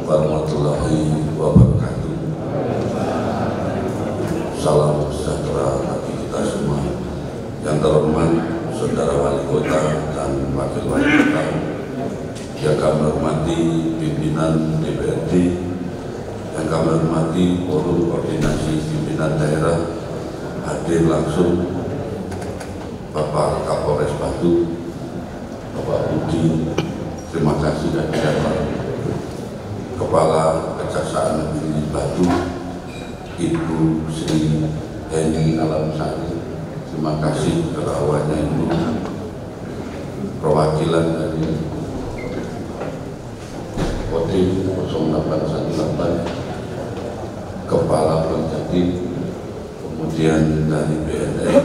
warahmatullahi wabarakatuh. Salam sejahtera bagi kita semua. Yang terhormat Saudara Wali Kota dan Wakil Wali Kota, yang kami hormati pimpinan DPRD, yang kami hormati Forum Koordinasi Pimpinan Daerah, hadir langsung Bapak Kapolres Batu, Bapak Budi, terima kasih dan Kepala Kejaksaan Negeri Batu, Ibu Sri Heni Alamsari, terima kasih kerawannya Ibu, perwakilan dari Kodim 0818, Kepala Penjabat, kemudian dari BNN,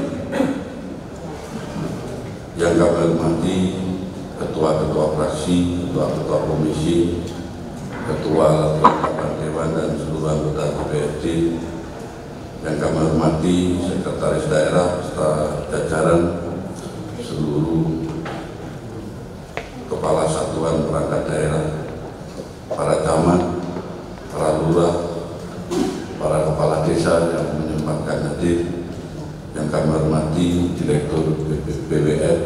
yang kami hormati ketua-ketua fraksi, ketua-ketua komisi, ketua kelengkapan dewan dan seluruh anggota DPRD, yang kami hormati sekretaris daerah serta jajaran seluruh kepala satuan perangkat daerah, para camat, para lurah, para kepala desa yang menyempatkan hadir, yang kami hormati Direktur BWR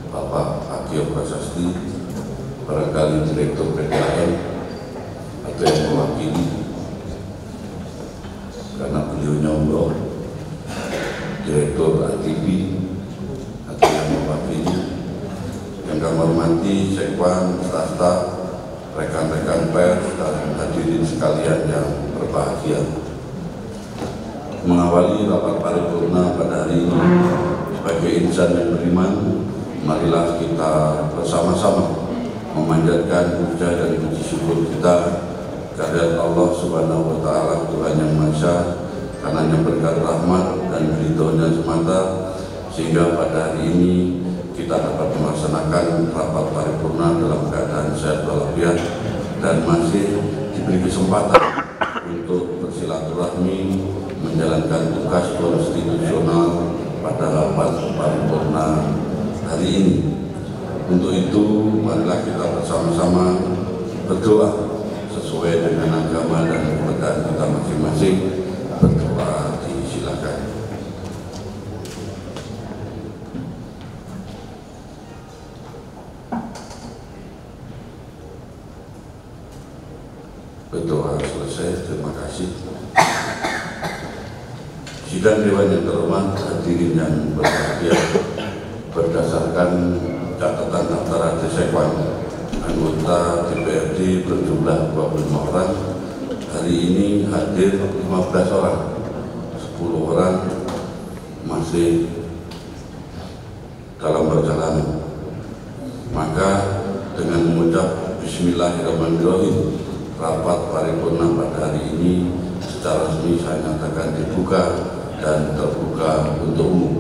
Bapak Akio Prasasti, barangkali Direktur PDAM atau yang mewakili karena beliaunya umroh, Direktur ATB atau yang mewakili, yang kami hormati Sekwan, staf, rekan-rekan pers dan hadirin sekalian yang berbahagia. Mengawali rapat paripurna pada hari ini, sebagai insan yang beriman, marilah kita bersama-sama memanjatkan puja dan puji syukur kita kehadirat Allah Subhanahu wa Ta'ala, Tuhan yang Maha Esa, karenanya berkat rahmat dan ridhonya semata, sehingga pada hari ini kita dapat melaksanakan rapat paripurna dalam keadaan sehat walafiat dan masih diberi kesempatan untuk bersilaturahmi menjalankan tugas konstitusional pada rapat paripurna hari ini. Untuk itu, marilah kita bersama-sama berdoa sesuai dengan agama dan kepercayaan kita masing-masing. Berdoa, disilakan. Berdoa selesai, terima kasih. Sidang Dewan yang terhormat, hadirin yang berbahagia, berdasarkan catatan daftar hadir Sekwan, anggota DPRD berjumlah 25 orang, hari ini hadir 15 orang, 10 orang masih dalam perjalanan. Maka dengan mengucap Bismillahirrahmanirrahim, rapat paripurna pada hari ini secara resmi saya nyatakan dibuka dan terbuka untuk umum.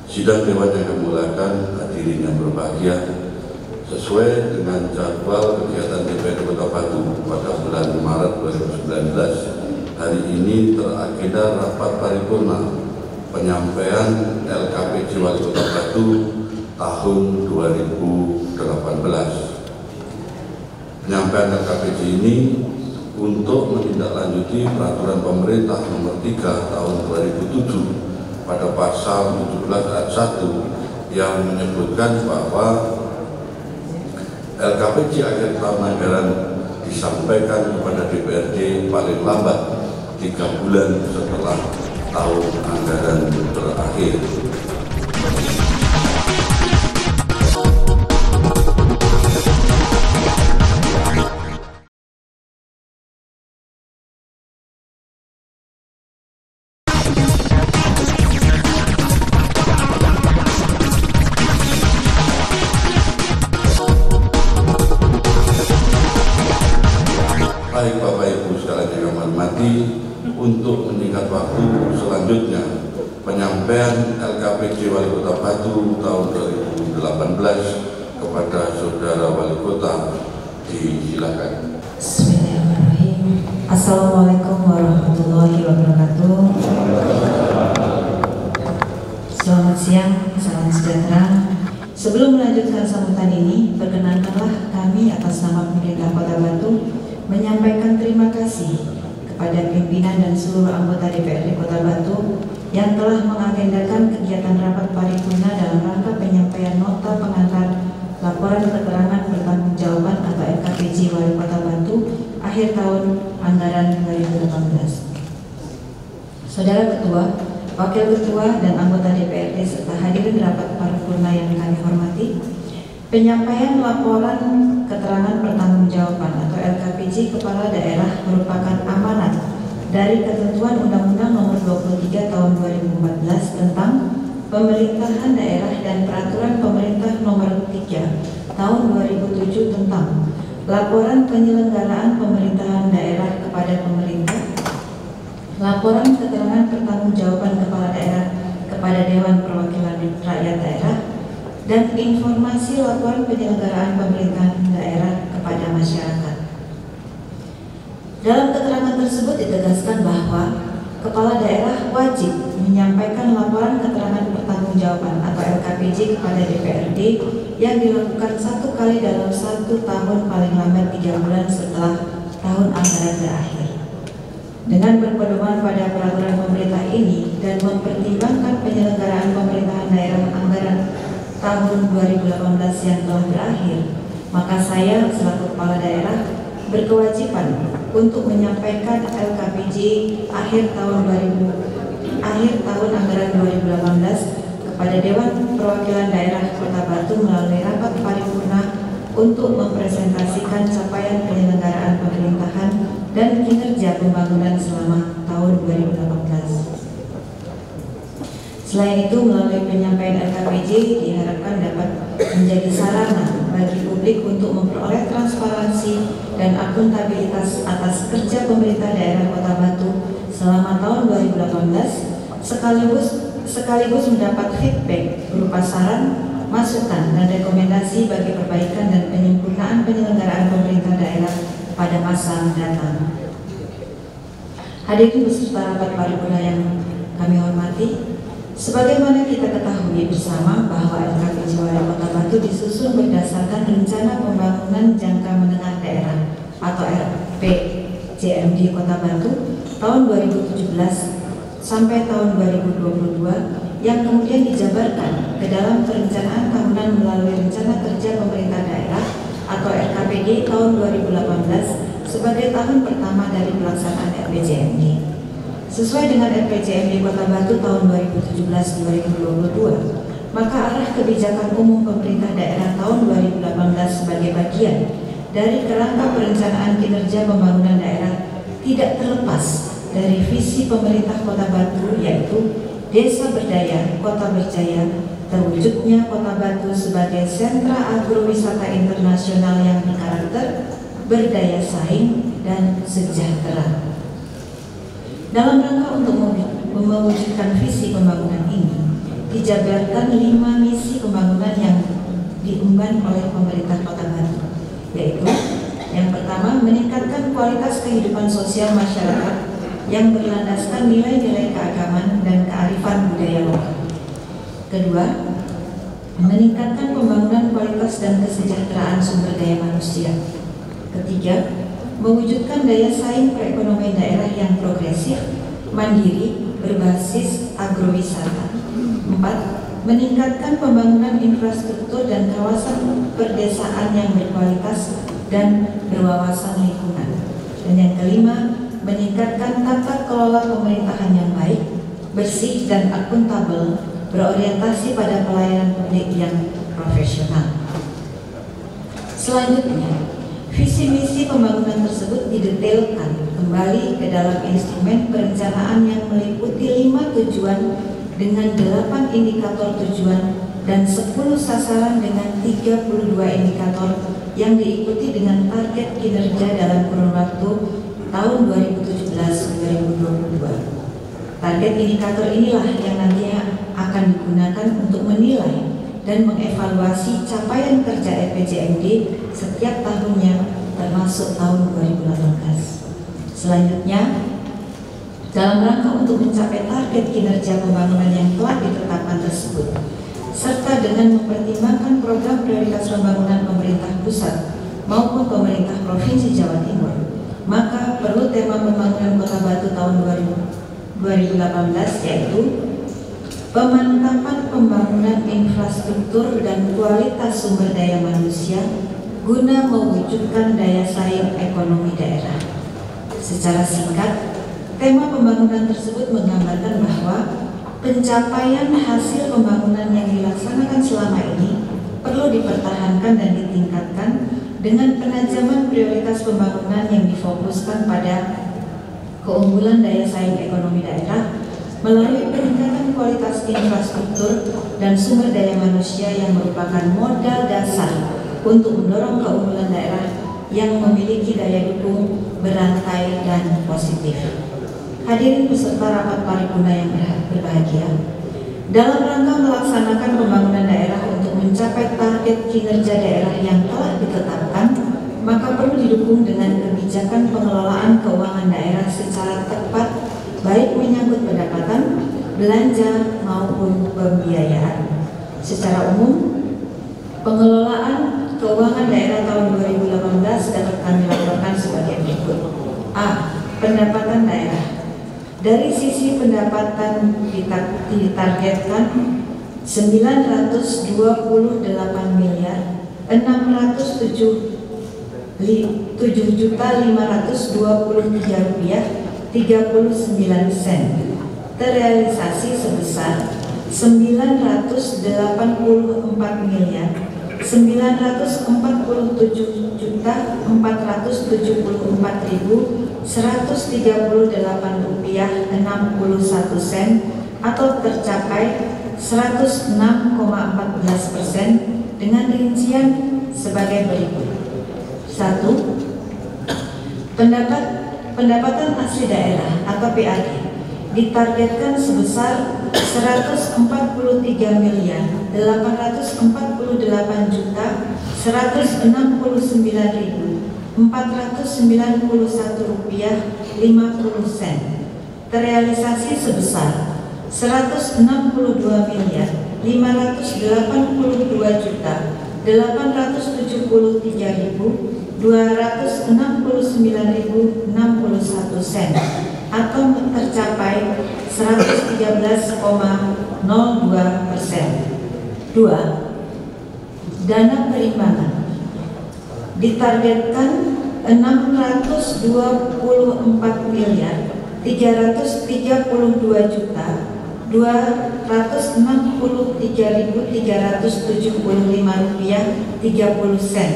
Sidang Dewan yang dimuliakan, hadirin yang berbahagia, sesuai dengan jadwal kegiatan DPRD Kota Batu pada bulan Maret 2019, hari ini teragenda rapat paripurna penyampaian LKPJ Wali Kota Batu tahun 2018. Penyampaian LKPJ ini untuk menindaklanjuti peraturan pemerintah nomor 3 tahun 2007 pada pasal 17 ayat 1 yang menyebutkan bahwa LKPJ akhir tahun anggaran disampaikan kepada DPRD paling lambat 3 bulan setelah tahun anggaran berakhir. Baik Bapak Ibu sekalian yang kami hormati, untuk meningkat waktu selanjutnya penyampaian LKPJ Wali Kota Batu tahun 2018 kepada Saudara Wali Kota, disilakan. Bismillahirrahmanirrahim. Assalamualaikum warahmatullahi wabarakatuh. Selamat siang, salam sejahtera. Sebelum melanjutkan sambutan ini, perkenankanlah kami atas bersama pemerintah Kota Batu menyampaikan terima kasih kepada pimpinan dan seluruh anggota DPRD Kota Batu yang telah mengagendakan kegiatan rapat paripurna dalam rangka penyampaian nota pengantar laporan keterangan pertanggungjawaban atau LKPJ Wali Kota Batu akhir tahun anggaran 2018. Saudara Ketua, Wakil Ketua, dan anggota DPRD serta hadirin rapat paripurna yang kami hormati, penyampaian laporan keterangan pertanggungjawaban atau LKPJ Kepala Daerah merupakan amanat dari Ketentuan Undang-Undang Nomor 23 Tahun 2014 tentang Pemerintahan Daerah dan Peraturan Pemerintah Nomor 3 Tahun 2007 tentang Laporan Penyelenggaraan Pemerintahan Daerah kepada Pemerintah, Laporan Keterangan Pertanggungjawaban Kepala Daerah kepada Dewan Perwakilan Rakyat Daerah, dan informasi laporan penyelenggaraan pemerintahan daerah kepada masyarakat. Dalam keterangan tersebut ditegaskan bahwa Kepala Daerah wajib menyampaikan laporan keterangan pertanggungjawaban atau LKPJ kepada DPRD yang dilakukan 1 kali dalam 1 tahun paling lambat 3 bulan setelah tahun anggaran berakhir. Dengan berpedoman pada peraturan pemerintah ini dan mempertimbangkan penyelenggaraan pemerintahan daerah anggaran tahun 2018 yang telah berakhir, maka saya selaku Kepala Daerah berkewajiban untuk menyampaikan LKPJ akhir tahun anggaran 2018 kepada Dewan Perwakilan Daerah Kota Batu melalui rapat paripurna untuk mempresentasikan capaian penyelenggaraan pemerintahan dan kinerja pembangunan selama tahun 2018. Selain itu, melalui penyampaian LKPJ diharapkan dapat menjadi sarana bagi publik untuk memperoleh transparansi dan akuntabilitas atas kerja pemerintah daerah Kota Batu selama tahun 2018, sekaligus mendapat feedback berupa saran, masukan, dan rekomendasi bagi perbaikan dan penyempurnaan penyelenggaraan pemerintah daerah pada masa mendatang. Hadirin beserta rapat paripurna yang kami hormati, sebagaimana kita ketahui bersama bahwa LKPJ Wali Kota Batu disusun berdasarkan Rencana Pembangunan Jangka Menengah Daerah atau RPJMD Kota Batu tahun 2017 sampai tahun 2022 yang kemudian dijabarkan ke dalam perencanaan tahunan melalui Rencana Kerja Pemerintah Daerah atau RKPD tahun 2018 sebagai tahun pertama dari pelaksanaan RPJMD. Sesuai dengan RPJMD Kota Batu tahun 2017-2022, maka arah kebijakan umum pemerintah daerah tahun 2018 sebagai bagian dari kerangka perencanaan kinerja pembangunan daerah tidak terlepas dari visi pemerintah Kota Batu, yaitu Desa Berdaya, Kota Berjaya, terwujudnya Kota Batu sebagai sentra agrowisata internasional yang berkarakter berdaya saing dan sejahtera. Dalam rangka untuk mewujudkan visi pembangunan ini, dijabarkan 5 misi pembangunan yang diemban oleh pemerintah Kota Batu, yaitu yang pertama, meningkatkan kualitas kehidupan sosial masyarakat yang berlandaskan nilai-nilai keagamaan dan kearifan budaya lokal. Kedua, meningkatkan pembangunan kualitas dan kesejahteraan sumber daya manusia. Ketiga, mewujudkan daya saing perekonomian daerah yang progresif, mandiri, berbasis agrowisata. 4. Meningkatkan pembangunan infrastruktur dan kawasan perdesaan yang berkualitas dan berwawasan lingkungan. Dan yang kelima, meningkatkan tata kelola pemerintahan yang baik, bersih dan akuntabel, berorientasi pada pelayanan publik yang profesional. Selanjutnya, visi misi pembangunan tersebut didetailkan kembali ke dalam instrumen perencanaan yang meliputi 5 tujuan dengan 8 indikator tujuan dan 10 sasaran dengan 32 indikator yang diikuti dengan target kinerja dalam kurun waktu tahun 2017-2022. Target indikator inilah yang nantinya akan digunakan untuk menilai dan mengevaluasi capaian kerja RPJMD setiap tahunnya termasuk tahun 2018. Selanjutnya, dalam rangka untuk mencapai target kinerja pembangunan yang telah ditetapkan tersebut, serta dengan mempertimbangkan program prioritas pembangunan pemerintah pusat maupun pemerintah Provinsi Jawa Timur, maka perlu tema pembangunan Kota Batu tahun 2018 yaitu pemantapan pembangunan infrastruktur dan kualitas sumber daya manusia guna mewujudkan daya saing ekonomi daerah. Secara singkat, tema pembangunan tersebut menggambarkan bahwa pencapaian hasil pembangunan yang dilaksanakan selama ini perlu dipertahankan dan ditingkatkan dengan penajaman prioritas pembangunan yang difokuskan pada keunggulan daya saing ekonomi daerah melalui peningkatan kualitas infrastruktur dan sumber daya manusia yang merupakan modal dasar untuk mendorong keunggulan daerah yang memiliki daya dukung berantai dan positif. Hadirin peserta rapat paripurna yang berbahagia, dalam rangka melaksanakan pembangunan daerah untuk mencapai target kinerja daerah yang telah ditetapkan, maka perlu didukung dengan kebijakan pengelolaan keuangan daerah secara tepat, baik menyangkut pendapatan, belanja, maupun pembiayaan. Secara umum, pengelolaan keuangan daerah tahun 2018 dapat kami laporkan sebagai berikut. A. Pendapatan daerah. Dari sisi pendapatan ditargetkan 928 miliar 607.523 rupiah 39 sen, terrealisasi sebesar 984 miliar 944.474.138 rupiah 61 sen atau tercapai 106,14% dengan rincian sebagai berikut. 1. Pendapatan asli daerah atau PAD ditargetkan sebesar 143 miliar 840.169.491 rupiah 50 sen, terrealisasi sebesar 162 miliar 583.269.061 sen atau tercapai 113,02%. 2. Dana perimbangan ditargetkan 624 miliar 332.263.375 rupiah 30 sen,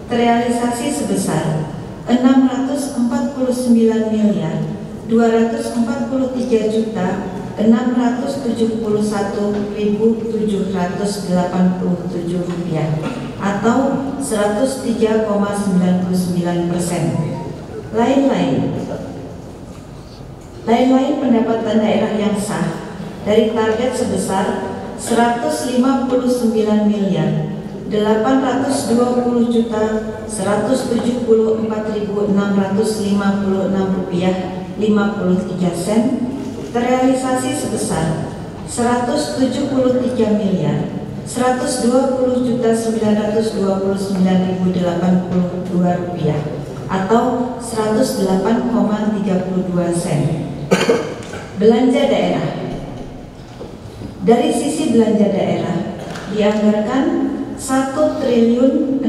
terrealisasi sebesar 649 miliar 241.671.787 rupiah atau 103,99%. Lain-lain pendapatan daerah yang sah dari target sebesar 159 miliar 820.174.656 rupiah 53 sen, terrealisasi sebesar 173 miliar 120.929.082 rupiah atau 108,32 sen. Belanja daerah. Dari sisi belanja daerah dianggarkan 1.066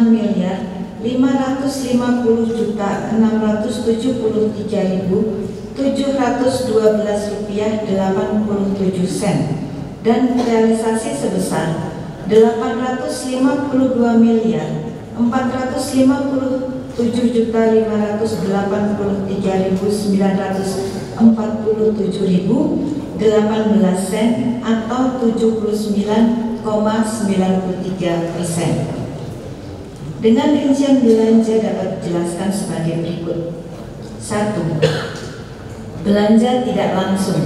miliar 550.673.712 rupiah 87 sen dan realisasi sebesar 852 miliar 457.583.947.018 sen atau 79,93%. Dengan rincian belanja dapat dijelaskan sebagai berikut. 1. Belanja tidak langsung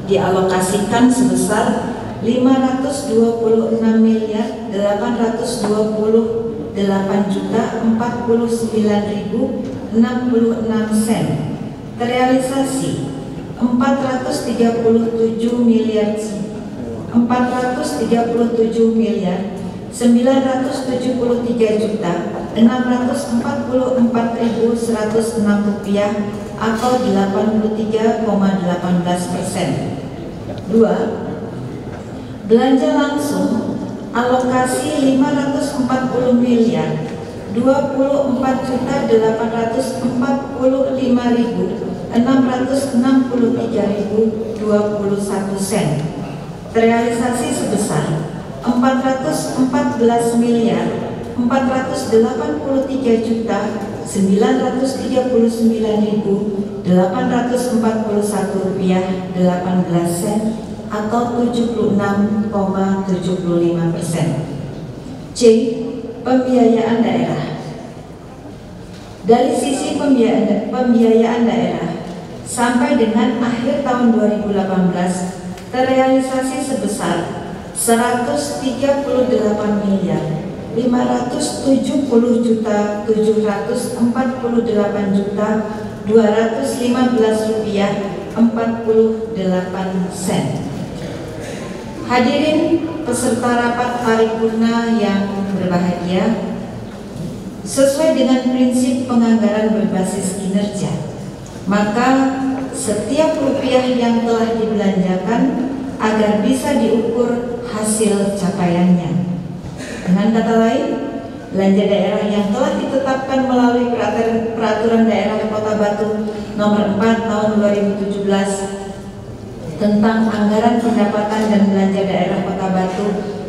dialokasikan sebesar 526 miliar 828.049.066 sen, terrealisasi 437 miliar 973.999.082 Rp644.106 atau 83,18%. 2. Belanja langsung alokasi 544.244.663.621 terrealisasi sebesar 444.439.841 atau 76,75%. C. Pembiayaan daerah. Dari sisi pembiayaan daerah, sampai dengan akhir tahun 2018 terrealisasi sebesar 130.578.215.48. Hadirin peserta rapat paripurna yang berbahagia, sesuai dengan prinsip penganggaran berbasis kinerja, maka setiap rupiah yang telah dibelanjakan agar bisa diukur hasil capaiannya. Dengan kata lain, belanja daerah yang telah ditetapkan melalui Peraturan Daerah Kota Batu Nomor 4 Tahun 2017 tentang Anggaran Pendapatan dan Belanja Daerah Kota Batu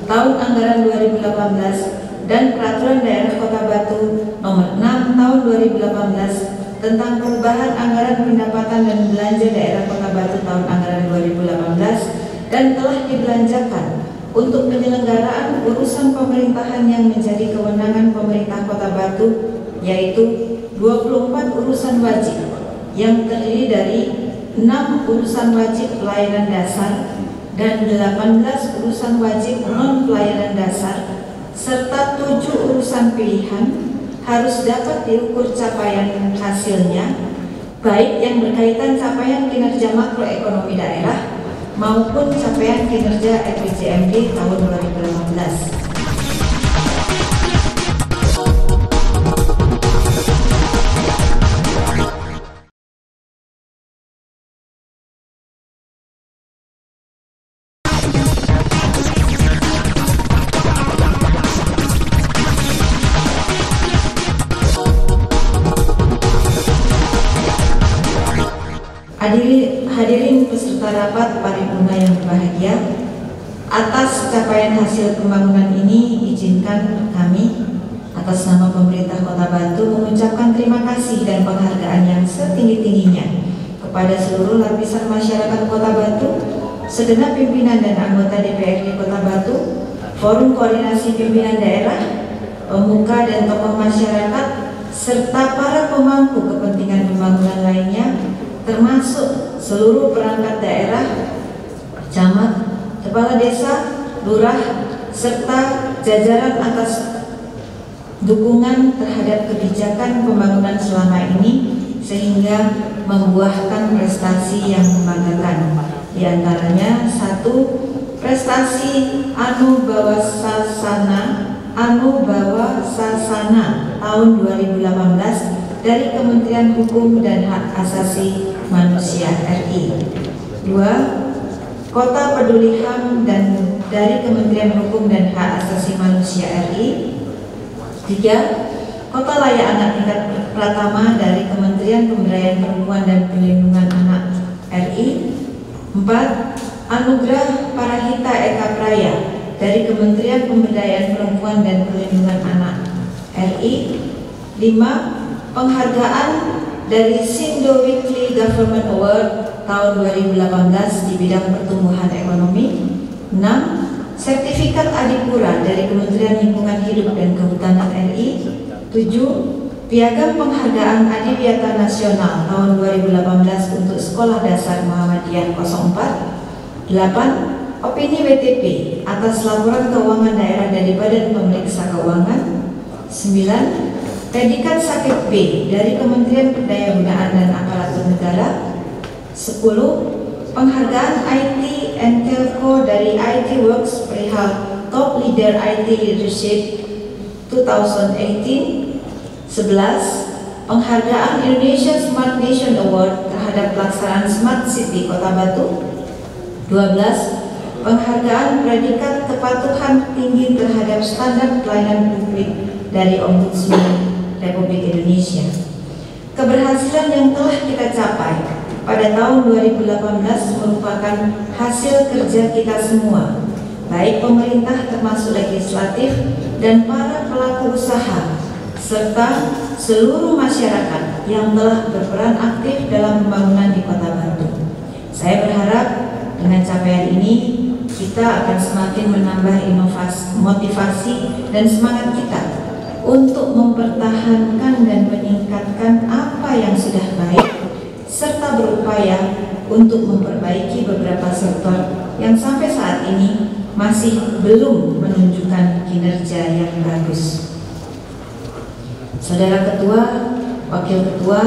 Tahun Anggaran 2018 dan Peraturan Daerah Kota Batu Nomor 6 Tahun 2018 tentang perubahan Anggaran Pendapatan dan Belanja Daerah Kota Batu Tahun Anggaran 2018 dan telah dibelanjakan untuk penyelenggaraan urusan pemerintahan yang menjadi kewenangan pemerintah Kota Batu, yaitu 24 urusan wajib yang terdiri dari 6 urusan wajib pelayanan dasar dan 18 urusan wajib non pelayanan dasar serta 7 urusan pilihan harus dapat diukur capaian hasilnya, baik yang berkaitan capaian kinerja makroekonomi daerah maupun capaian kinerja RPJMD tahun 2018. Hadirin peserta rapat paripurna yang berbahagia, atas capaian hasil pembangunan ini izinkan kami atas nama pemerintah Kota Batu mengucapkan terima kasih dan penghargaan yang setinggi-tingginya kepada seluruh lapisan masyarakat Kota Batu, segenap pimpinan dan anggota DPRD Kota Batu, forum koordinasi pimpinan daerah, pemuka dan tokoh masyarakat, serta para pemangku kepentingan pembangunan lainnya, termasuk seluruh perangkat daerah, camat, kepala desa, lurah, serta jajaran atas dukungan terhadap kebijakan pembangunan selama ini sehingga membuahkan prestasi yang membanggakan. Di antaranya 1. Prestasi Anubawa Sasana tahun 2018 dari Kementerian Hukum dan Hak Asasi Manusia RI. 2. Kota Peduli HAM dan dari Kementerian Hukum dan Hak Asasi Manusia RI. 3. Kota Layak Anak tingkat Pratama dari Kementerian Pemberdayaan Perempuan dan Perlindungan Anak RI. 4. Anugerah Parahita Eka Praya dari Kementerian Pemberdayaan Perempuan dan Perlindungan Anak RI. 5. Penghargaan dari Sindo Weekly Government Award tahun 2018 di bidang pertumbuhan ekonomi. 6. Sertifikat Adipura dari Kementerian Lingkungan Hidup dan Kehutanan RI. 7. Piagam Penghargaan Adiwiyata Nasional tahun 2018 untuk Sekolah Dasar Muhammadiyah 04. 8. Opini WTP atas laporan keuangan daerah dari Badan Pemeriksa Keuangan. 9. Predikat Sakit B dari Kementerian Pendayagunaan dan Aparatur Negara. 10. Penghargaan IT and Telco dari IT Works perihal Top Leader IT Leadership 2018. 11. Penghargaan Indonesia Smart Nation Award terhadap pelaksanaan Smart City Kota Batu. 12. Penghargaan predikat kepatuhan tinggi terhadap standar pelayanan publik dari Ombudsman Republik Indonesia. Keberhasilan yang telah kita capai pada tahun 2018 merupakan hasil kerja kita semua, baik pemerintah termasuk legislatif dan para pelaku usaha, serta seluruh masyarakat yang telah berperan aktif dalam pembangunan di Kota Batu. Saya berharap dengan capaian ini kita akan semakin menambah inovasi, motivasi, dan semangat kita untuk mempertahankan dan meningkatkan apa yang sudah baik, serta berupaya untuk memperbaiki beberapa sektor yang sampai saat ini masih belum menunjukkan kinerja yang bagus. Saudara Ketua, Wakil Ketua,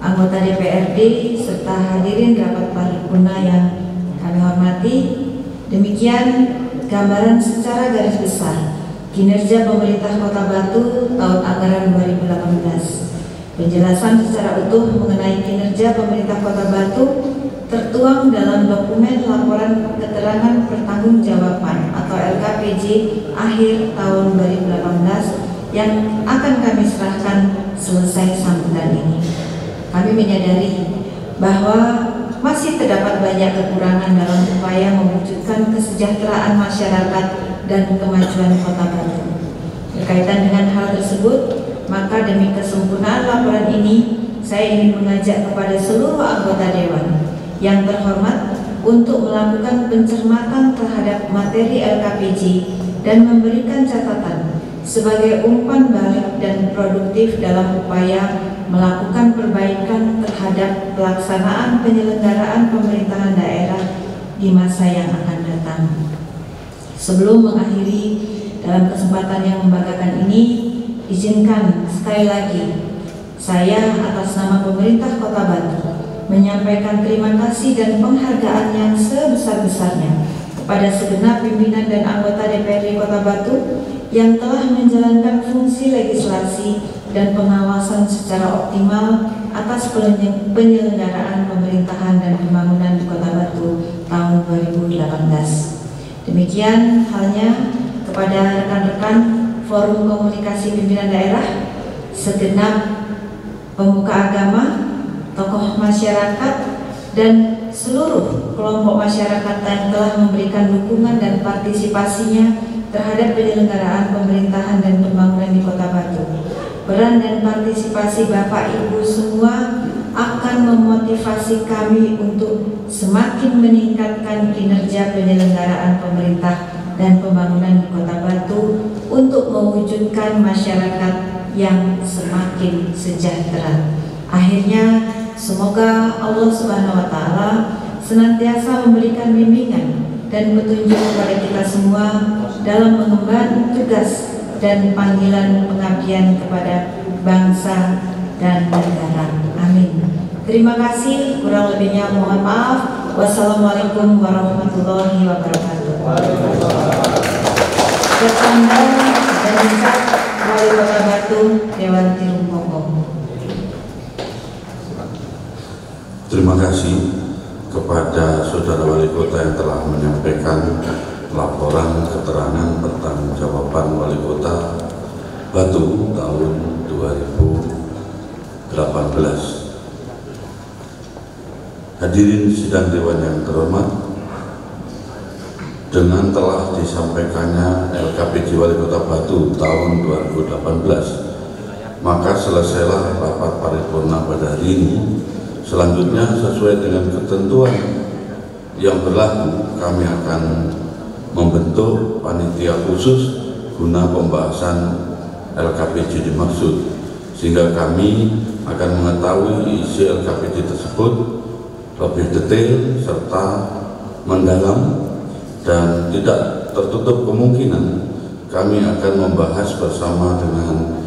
anggota DPRD, serta hadirin rapat paripurna yang kami hormati, demikian gambaran secara garis besar kinerja pemerintah Kota Batu tahun anggaran 2018. Penjelasan secara utuh mengenai kinerja pemerintah Kota Batu tertuang dalam dokumen laporan keterangan pertanggungjawaban atau LKPJ akhir tahun 2018 yang akan kami serahkan selesai sambutan ini. Kami menyadari bahwa masih terdapat banyak kekurangan dalam upaya mewujudkan kesejahteraan masyarakat dan kemajuan Kota Batu. Berkaitan dengan hal tersebut, maka demi kesempurnaan laporan ini, saya ingin mengajak kepada seluruh anggota Dewan yang terhormat untuk melakukan pencermatan terhadap materi LKPJ dan memberikan catatan sebagai umpan balik dan produktif dalam upaya melakukan perbaikan terhadap pelaksanaan penyelenggaraan pemerintahan daerah di masa yang akan datang. Sebelum mengakhiri dalam kesempatan yang membanggakan ini, izinkan sekali lagi saya atas nama pemerintah Kota Batu menyampaikan terima kasih dan penghargaan yang sebesar-besarnya kepada segenap pimpinan dan anggota DPRD Kota Batu yang telah menjalankan fungsi legislasi dan pengawasan secara optimal atas penyelenggaraan pemerintahan dan pembangunan di Kota Batu tahun 2018. Demikian halnya kepada rekan-rekan Forum Komunikasi Pimpinan Daerah, segenap pemuka agama, tokoh masyarakat, dan seluruh kelompok masyarakat yang telah memberikan dukungan dan partisipasinya terhadap penyelenggaraan pemerintahan dan pembangunan di Kota Batu. Peran dan partisipasi Bapak Ibu semua akan memotivasi kami untuk semakin meningkatkan kinerja penyelenggaraan pemerintah dan pembangunan di Kota Batu untuk mewujudkan masyarakat yang semakin sejahtera. Akhirnya, semoga Allah Subhanahu wa Ta'ala senantiasa memberikan bimbingan dan petunjuk kepada kita semua dalam mengemban tugas dan panggilan pengabdian kepada bangsa dan negara. Amin. Terima kasih, kurang lebihnya mohon maaf. Wassalamualaikum warahmatullahi wabarakatuh. Bertanda dan ucap Wali Kota Batu, Dewan Tirumpoko. Terima kasih kepada Saudara Wali Kota yang telah menyampaikan laporan keterangan pertanggungjawaban Wali Kota Batu tahun 2018. Hadirin sidang Dewan yang terhormat, dengan telah disampaikannya LKPJ Wali Kota Batu tahun 2018, maka selesailah rapat paripurna pada hari ini. Selanjutnya, sesuai dengan ketentuan yang berlaku, kami akan membentuk panitia khusus guna pembahasan LKPJ dimaksud, sehingga kami akan mengetahui isi LKPJ tersebut lebih detail serta mendalam, dan tidak tertutup kemungkinan kami akan membahas bersama dengan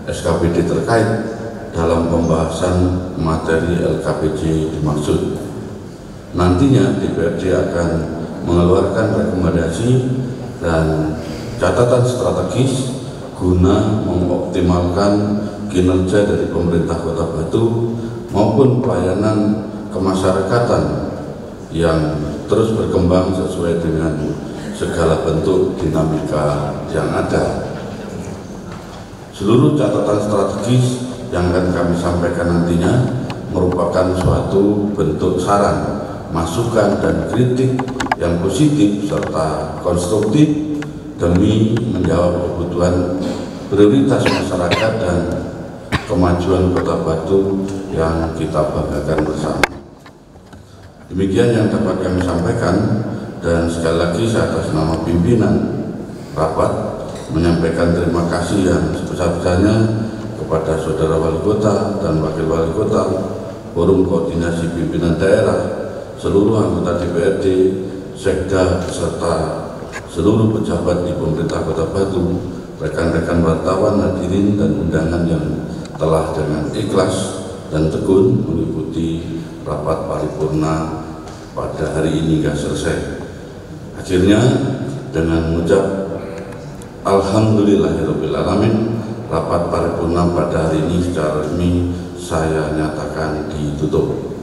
SKPD terkait dalam pembahasan materi LKPJ dimaksud. Nantinya DPRD akan mengeluarkan rekomendasi dan catatan strategis guna mengoptimalkan kinerja dari pemerintah Kota Batu maupun pelayanan kemasyarakatan yang terus berkembang sesuai dengan segala bentuk dinamika yang ada. Seluruh catatan strategis yang akan kami sampaikan nantinya merupakan suatu bentuk saran, masukan, dan kritik yang positif serta konstruktif demi menjawab kebutuhan prioritas masyarakat dan kemajuan Kota Batu yang kita banggakan bersama. Demikian yang dapat kami sampaikan, dan sekali lagi saya atas nama pimpinan rapat menyampaikan terima kasih yang sebesar-besarnya kepada Saudara Wali Kota dan Wakil Wali Kota, Forum Koordinasi Pimpinan Daerah, seluruh anggota DPRD, Sekda, beserta seluruh pejabat di pemerintah Kota Batu, rekan-rekan wartawan, hadirin dan undangan yang telah dengan ikhlas dan tekun mengikuti rapat paripurna pada hari ini hingga selesai. Akhirnya dengan mengucap Alhamdulillahirrahmanirrahim, rapat paripurna pada hari ini secara resmi saya nyatakan ditutup.